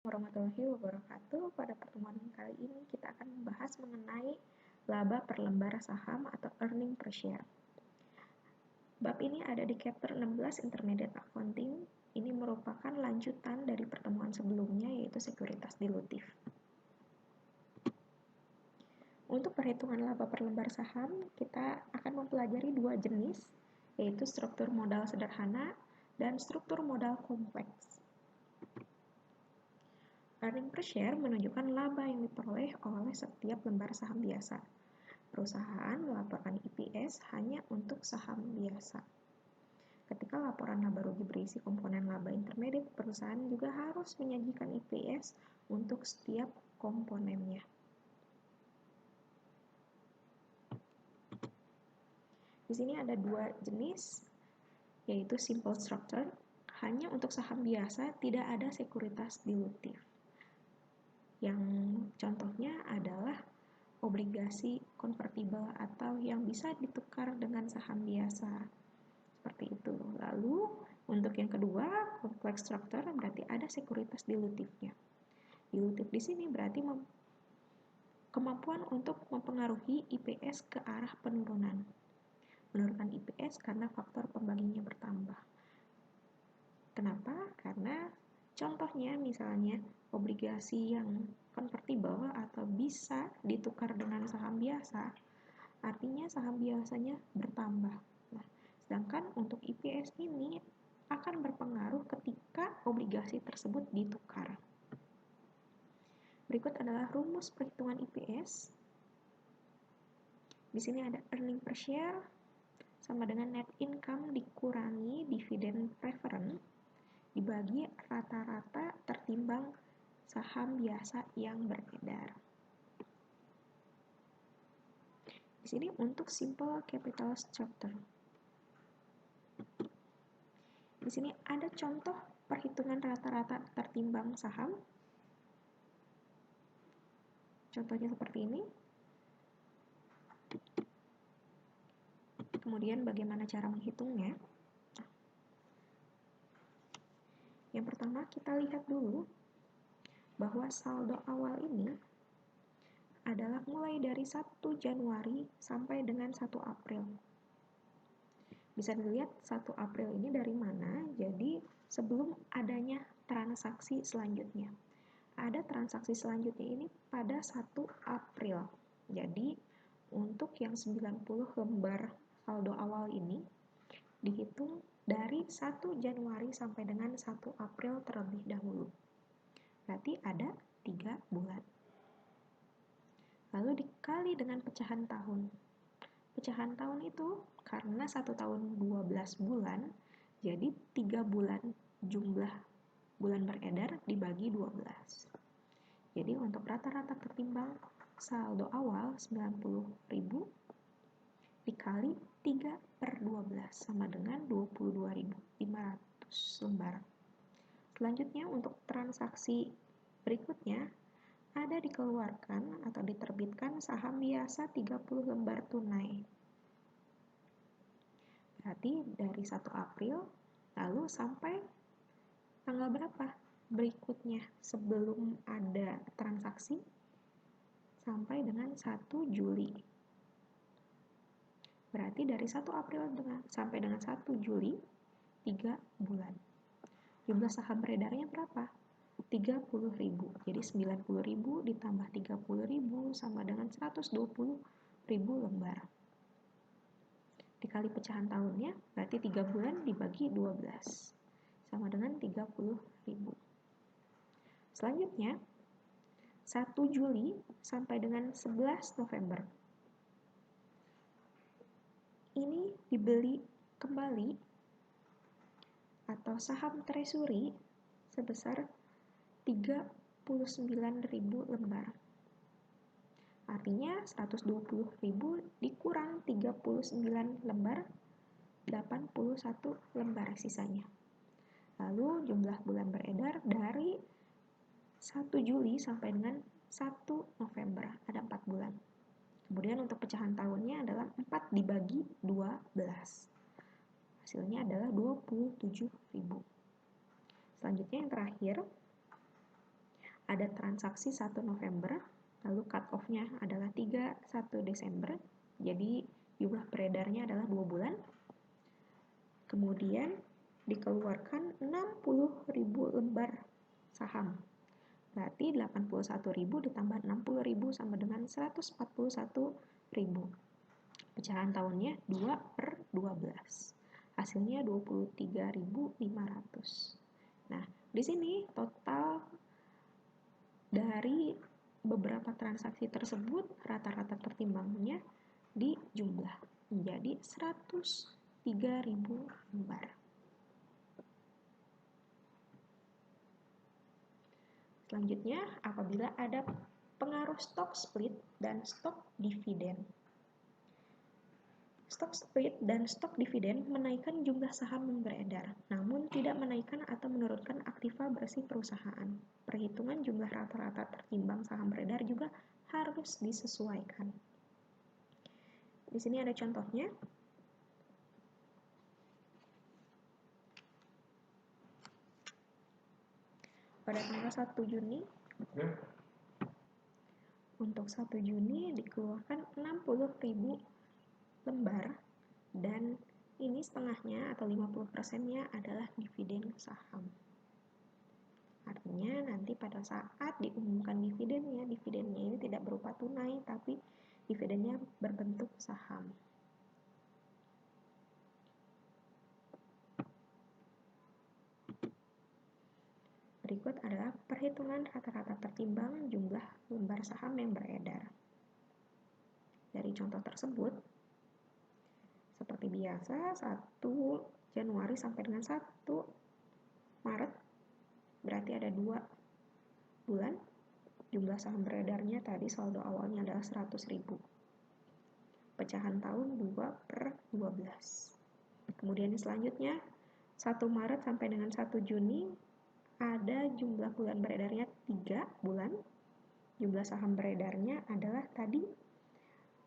Warahmatullahi wabarakatuh. Pada pertemuan kali ini kita akan membahas mengenai laba per lembar saham atau earning per share. Bab ini ada di chapter 16 Intermediate Accounting. Ini merupakan lanjutan dari pertemuan sebelumnya, yaitu sekuritas dilutif. Untuk perhitungan laba per lembar saham, kita akan mempelajari dua jenis, yaitu struktur modal sederhana dan struktur modal kompleks. Earning per share menunjukkan laba yang diperoleh oleh setiap lembar saham biasa. Perusahaan melaporkan EPS hanya untuk saham biasa. Ketika laporan laba rugi berisi komponen laba intermediate, perusahaan juga harus menyajikan EPS untuk setiap komponennya. Di sini ada dua jenis, yaitu simple structure, hanya untuk saham biasa, tidak ada sekuritas dilutif. Yang contohnya adalah obligasi konvertibel atau yang bisa ditukar dengan saham biasa. Seperti itu. Lalu, untuk yang kedua, complex structure berarti ada sekuritas dilutifnya. Dilutif di sini berarti kemampuan untuk mempengaruhi IPS ke arah penurunan. Menurunkan IPS karena faktor pembaginya bertambah. Kenapa? Karena contohnya misalnya obligasi yang konvertibel atau bisa ditukar dengan saham biasa, artinya saham biasanya bertambah. Nah, sedangkan untuk IPS ini akan berpengaruh ketika obligasi tersebut ditukar. Berikut adalah rumus perhitungan IPS. Di sini ada earning per share sama dengan net income dikurangi dividen preference dibagi rata-rata tertimbang saham biasa yang beredar. Di sini untuk simple capital structure. Di sini ada contoh perhitungan rata-rata tertimbang saham. Contohnya seperti ini. Kemudian bagaimana cara menghitungnya? Yang pertama kita lihat dulu bahwa saldo awal ini adalah mulai dari 1 Januari sampai dengan 1 April. Bisa dilihat 1 April ini dari mana? Jadi sebelum adanya transaksi selanjutnya. Ada transaksi selanjutnya ini pada 1 April. Jadi untuk yang 90 lembar saldo awal ini dihitung dari 1 Januari sampai dengan 1 April terlebih dahulu. Berarti ada 3 bulan. Lalu dikali dengan pecahan tahun. Pecahan tahun itu karena 1 tahun 12 bulan, jadi 3 bulan jumlah bulan beredar dibagi 12. Jadi untuk rata-rata tertimbang saldo awal 90.000 dikali 3/12 sama dengan 22.500 lembar. Selanjutnya untuk transaksi berikutnya ada dikeluarkan atau diterbitkan saham biasa 30 lembar tunai. Berarti dari 1 April lalu sampai tanggal berapa berikutnya sebelum ada transaksi? Sampai dengan 1 Juli. Berarti dari 1 April sampai dengan 1 Juli, 3 bulan. Jumlah saham beredarnya berapa? 30.000. Jadi 90.000 ditambah 30.000 sama dengan 120.000 lembar. Dikali pecahan tahunnya, berarti 3 bulan dibagi 12. Sama dengan 30.000. Selanjutnya, 1 Juli sampai dengan 11 November. Ini dibeli kembali atau saham treasury sebesar 39.000 lembar. Artinya 120.000 dikurang 39 lembar, 81 lembar sisanya. Lalu jumlah bulan beredar dari 1 Juli sampai dengan 1 November, ada 4 bulan. Kemudian untuk pecahan tahunnya adalah 4 dibagi 12. Hasilnya adalah 27.000. Selanjutnya yang terakhir, ada transaksi 1 November, lalu cut off-nya adalah 31 Desember, jadi jumlah beredarnya adalah 2 bulan. Kemudian dikeluarkan 60.000 lembar saham. Berarti 81.000 ditambah 60.000 sama dengan 141.000. Pecahan tahunnya 2/12. Hasilnya 23.500. Nah, di sini total dari beberapa transaksi tersebut rata-rata tertimbangnya dijumlah menjadi 103.000 lembar. Selanjutnya, apabila ada pengaruh stock split dan stock dividen. Stock split dan stok dividen menaikkan jumlah saham yang beredar, namun tidak menaikkan atau menurunkan aktiva bersih perusahaan. Perhitungan jumlah rata-rata tertimbang saham beredar juga harus disesuaikan. Di sini ada contohnya. Pada tanggal 1 Juni, untuk 1 Juni dikeluarkan 60.000 lembar, dan ini setengahnya atau 50%-nya adalah dividen saham. Artinya nanti pada saat diumumkan dividennya ini tidak berupa tunai, tapi dividennya berbentuk saham. Berikut adalah perhitungan rata-rata tertimbang jumlah lembar saham yang beredar. Dari contoh tersebut, seperti biasa, 1 Januari sampai dengan 1 Maret, berarti ada 2 bulan. Jumlah saham beredarnya tadi saldo awalnya adalah 100.000. Pecahan tahun 2/12. Kemudian selanjutnya, 1 Maret sampai dengan 1 Juni, ada jumlah bulan beredarnya 3 bulan. Jumlah saham beredarnya adalah tadi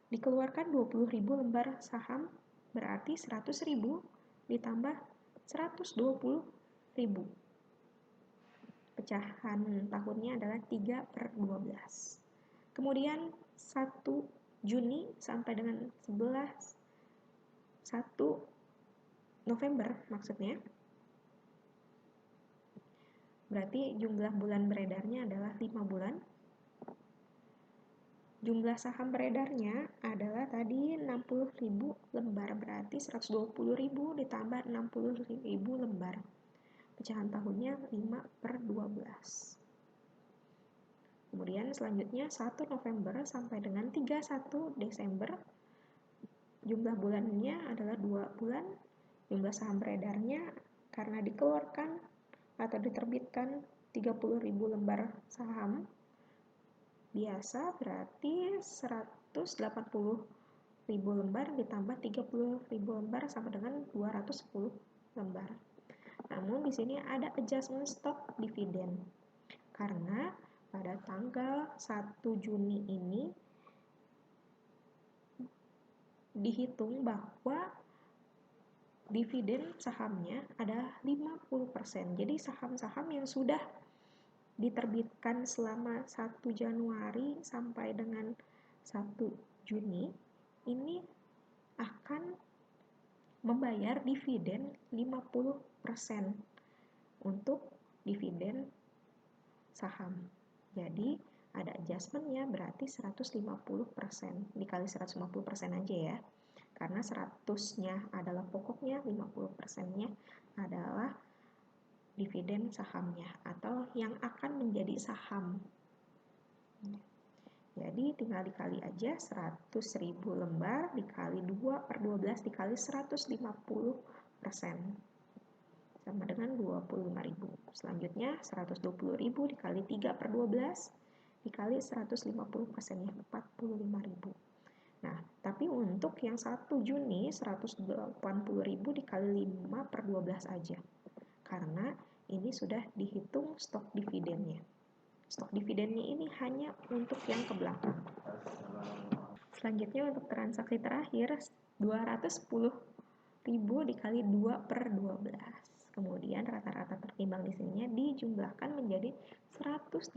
dikeluarkan 20.000 lembar saham, berarti 100.000 ditambah 120.000. Pecahan tahunnya adalah 3/12. Kemudian 1 Juni sampai dengan 1 November maksudnya. Berarti jumlah bulan beredarnya adalah 5 bulan. Jumlah saham beredarnya adalah tadi 60.000 lembar, berarti 120.000 ditambah 60.000 lembar. Pecahan tahunnya 5/12. Kemudian selanjutnya 1 November sampai dengan 31 Desember. Jumlah bulannya adalah 2 bulan. Jumlah saham beredarnya karena dikeluarkan atau diterbitkan 30.000 lembar saham biasa, berarti 180.000 lembar ditambah 30.000 lembar sama dengan 210 lembar. Namun di sini ada adjustment stock dividen karena pada tanggal 1 Juni ini dihitung bahwa dividen sahamnya adalah 50%. Jadi saham-saham yang sudah diterbitkan selama 1 Januari sampai dengan 1 Juni ini akan membayar dividen 50% untuk dividen saham. Jadi ada adjustment-nya, berarti 150%. Dikali 150% aja ya. Karena 100-nya adalah pokoknya, 50%-nya adalah dividen sahamnya atau yang akan menjadi saham. Jadi tinggal dikali aja, 100.000 lembar dikali 2/12 dikali 150% sama dengan 25.000. Selanjutnya 120.000 dikali 3/12 dikali 150%-nya 45.000. Nah, tapi untuk yang 1 Juni 180.000 dikali 5/12 aja. Karena ini sudah dihitung stok dividennya. Stok dividennya ini hanya untuk yang ke belakang. Selanjutnya untuk transaksi terakhir 210.000 dikali 2/12. Kemudian rata-rata tertimbang di sininya dijumlahkan menjadi 180.000.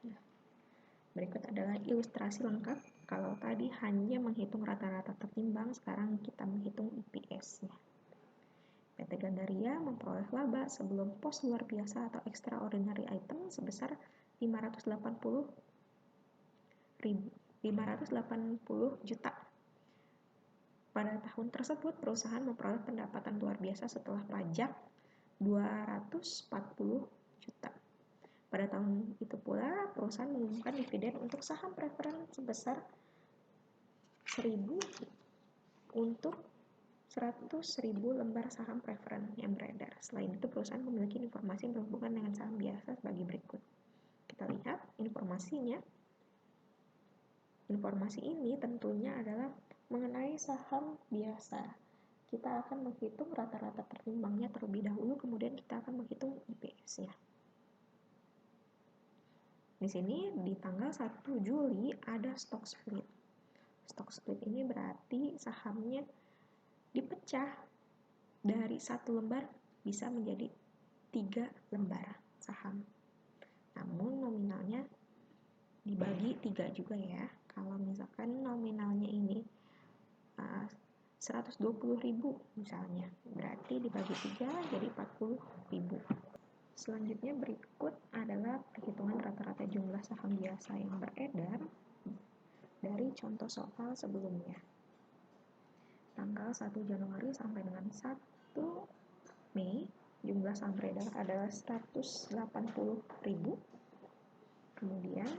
Nah, berikut adalah ilustrasi lengkap. Kalau tadi hanya menghitung rata-rata tertimbang, sekarang kita menghitung IPS-nya. PT Gandaria memperoleh laba sebelum pos luar biasa atau extraordinary item sebesar 580 juta. Pada tahun tersebut, perusahaan memperoleh pendapatan luar biasa setelah pajak 240 juta. Pada tahun itu pula, perusahaan mengumumkan dividen untuk saham preferen sebesar 1.000 untuk 100.000 lembar saham preferen yang beredar. Selain itu, perusahaan memiliki informasi yang berhubungan dengan saham biasa sebagai berikut. Kita lihat informasinya. Informasi ini tentunya adalah mengenai saham biasa. Kita akan menghitung rata-rata tertimbangnya terlebih dahulu, kemudian kita akan menghitung IPS-nya. Di sini di tanggal 1 Juli ada stock split. Stock split ini berarti sahamnya dipecah dari 1 lembar bisa menjadi 3 lembar saham. Namun nominalnya dibagi 3 juga ya. Kalau misalkan nominalnya ini 120.000 misalnya, berarti dibagi 3 jadi 40.000. Selanjutnya berikut adalah perhitungan rata-rata jumlah saham biasa yang beredar dari contoh soal sebelumnya. Tanggal 1 Januari sampai dengan 1 Mei, jumlah saham beredar adalah 180.000. Kemudian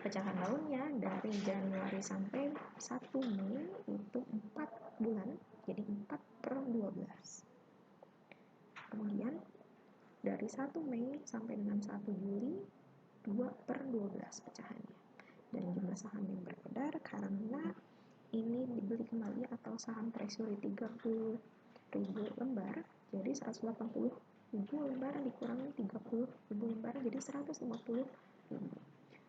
pecahan daunnya dari Januari sampai 1 Mei itu 4 bulan, jadi 4/12. Kemudian dari 1 Mei sampai dengan 1 Juli 2/12 pecahannya. Dan jumlah saham yang beredar karena ini dibeli kembali atau saham treasury 30.000 lembar, jadi 180.000 lembar dikurangi 30.000 lembar jadi 150.000.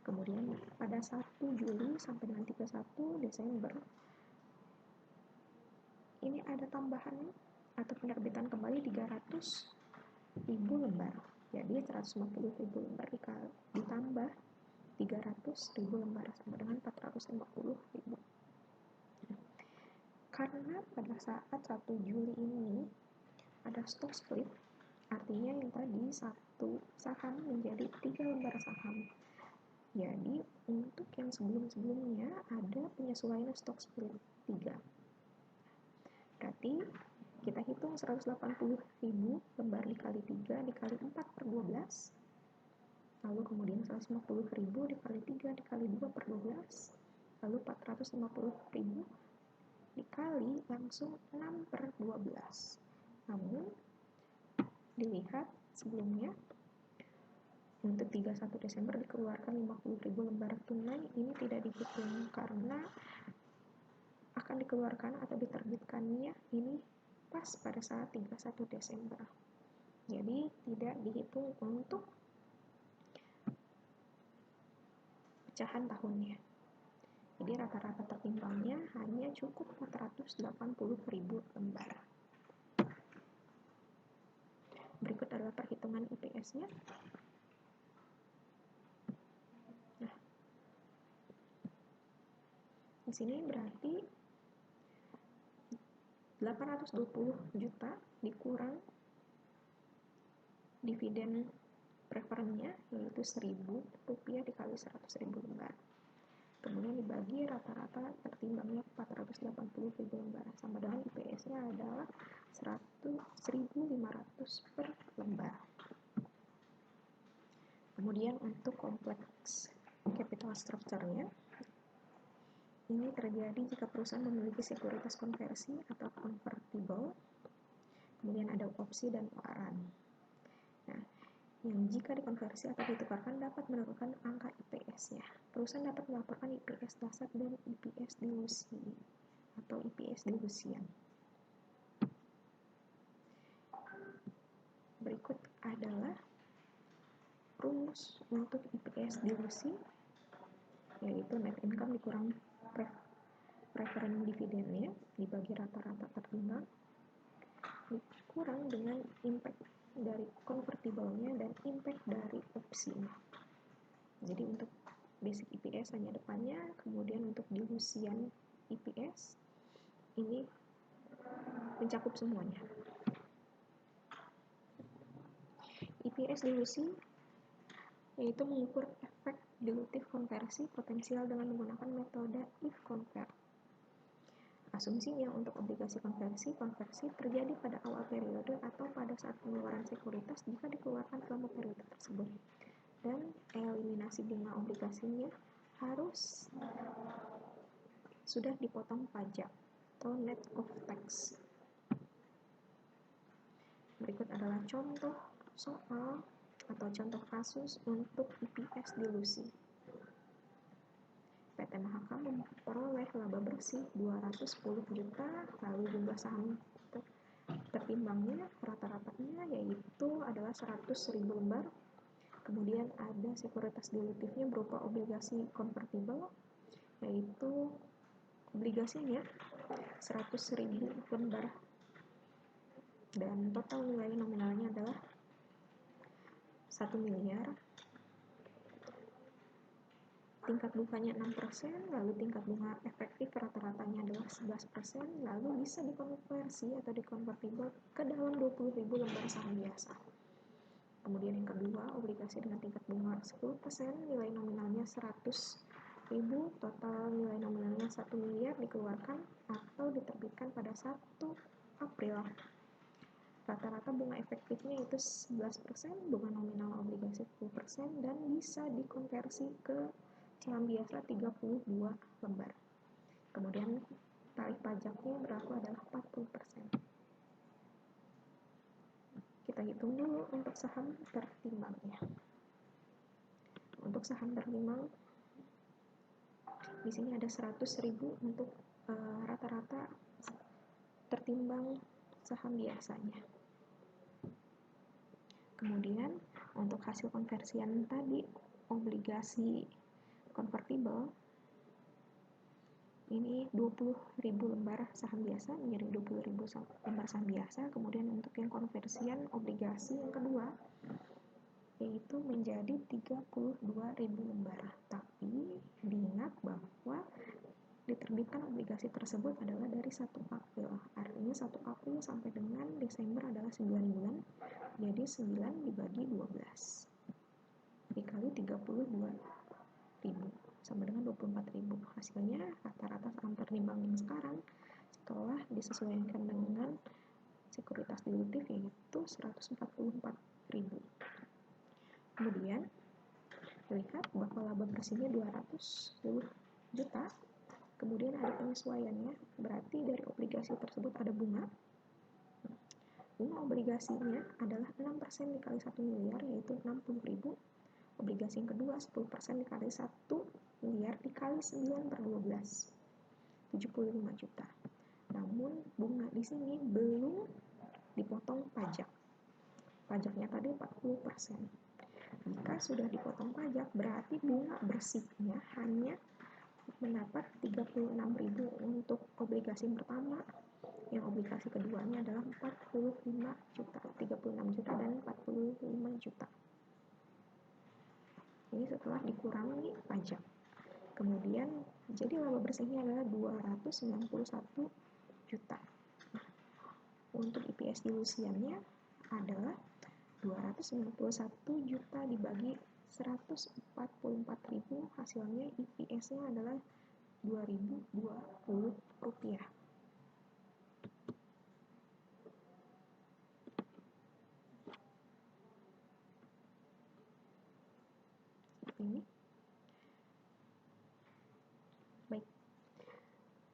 Kemudian pada 1 Juli sampai dengan 31 Desember ini ada tambahan atau penerbitan kembali 300.000 lembar, jadi 150.000 lembar ditambah 300.000 lembar sama dengan 450.000. Karena pada saat 1 Juli ini ada stock split, artinya yang tadi satu saham menjadi 3 lembar saham. Jadi untuk yang sebelum-sebelumnya ada penyesuaian stock split 3. Berarti kita hitung 180.000 lembar dikali 3 dikali 4/12. Lalu kemudian 150.000 dikali 3 dikali 2/12. Lalu 450.000 dikali langsung 6/12. Namun dilihat sebelumnya untuk 31 Desember dikeluarkan 50.000 lembar tunai, ini tidak dihitung karena akan dikeluarkan atau diterbitkannya ini pas pada saat 31 Desember. Jadi tidak dihitung untuk pecahan tahunnya. Jadi rata-rata tertimbangnya hanya cukup 480.000 lembar. Berikut adalah perhitungan IPS-nya. Nah, di sini berarti 820 juta dikurang dividen preferennya, yaitu Rp1.000 dikali 100.000 lembar. Kemudian dibagi rata-rata tertimbangnya 480.000 lembar, sama dengan IPS-nya adalah 1.500 per lembar. Kemudian untuk kompleks capital structure-nya, ini terjadi jika perusahaan memiliki sekuritas konversi atau convertible, kemudian ada opsi dan waran. Nah, yang jika dikonversi atau ditukarkan dapat menentukan angka IPS-nya. Perusahaan dapat melaporkan IPS dasar dan IPS dilusi atau IPS dilusian. Berikut adalah rumus untuk IPS dilusi, yaitu net income dikurang preference dividennya dibagi rata-rata tertimbang dikurang dengan impact dari convertible-nya dan impact dari opsinya. Jadi untuk basic EPS hanya depannya, kemudian untuk dilusian EPS ini mencakup semuanya. EPS dilusi yaitu mengukur efek dilutif konversi potensial dengan menggunakan metode if convert. Asumsinya untuk obligasi konversi terjadi pada awal periode atau pada saat pengeluaran sekuritas jika dikeluarkan selama periode tersebut. Dan eliminasi bunga obligasinya harus sudah dipotong pajak atau net of tax. Berikut adalah contoh soal atau contoh kasus untuk EPS dilusi. PT Mahaka memperoleh laba bersih 210 juta, lalu jumlah saham tertimbangnya rata-ratanya yaitu adalah 100.000 lembar. Kemudian ada sekuritas dilutifnya berupa obligasi convertible, yaitu obligasinya 100.000 lembar. Dan total nilai nominalnya adalah 1 miliar. Tingkat bunganya 6%, lalu tingkat bunga efektif rata-ratanya adalah 11%, lalu bisa dikonversi atau dikonvertible ke dalam 20.000 lembar saham biasa. Kemudian yang kedua, obligasi dengan tingkat bunga 10%, nilai nominalnya 100.000, total nilai nominalnya 1 miliar dikeluarkan atau diterbitkan pada 1 April. Rata-rata bunga efektifnya itu 11%, bunga nominal obligasi 10%, dan bisa dikonversi ke saham biasa 32 lembar. Kemudian tarif pajaknya berlaku adalah 40%. Kita hitung dulu untuk saham tertimbangnya. Untuk saham tertimbang di sini ada 100.000 untuk rata-rata tertimbang saham biasanya. Kemudian untuk hasil konversian tadi obligasi convertible ini 20.000 lembar saham biasa menjadi 20.000 lembar saham biasa. Kemudian untuk yang konversian obligasi yang kedua yaitu menjadi 32.000 lembar. Tapi diingat bahwa diterbitkan obligasi tersebut adalah dari 1 April. Artinya 1 April sampai dengan Desember adalah 9 bulan. Jadi 9 dibagi 12 dikali 32.000 sama dengan 24.000. Hasilnya rata-rata saham tertimbang yang sekarang setelah disesuaikan dengan sekuritas dilutif yaitu 144.000. Kemudian lihat bahwa laba bersihnya 210 juta. Kemudian ada penyesuaiannya, berarti dari obligasi tersebut ada bunga. Bunga obligasinya adalah 6% dikali 1 miliar yaitu 60.000. Obligasi yang kedua 10% dikali 1 miliar dikali 9/12 75 juta. Namun bunga di sini belum dipotong pajak. Pajaknya tadi 40%. Jika sudah dipotong pajak berarti bunga bersihnya hanya mendapat 36.000 untuk obligasi yang pertama. Yang obligasi keduanya adalah 45 juta, 36 juta dan 45 juta. Ini setelah dikurangi pajak. Kemudian jadi laba bersihnya adalah 291 juta. Nah, untuk EPS dilusiannya adalah 291 juta dibagi 144.000, hasilnya EPS-nya adalah 2.020 rupiah. Ini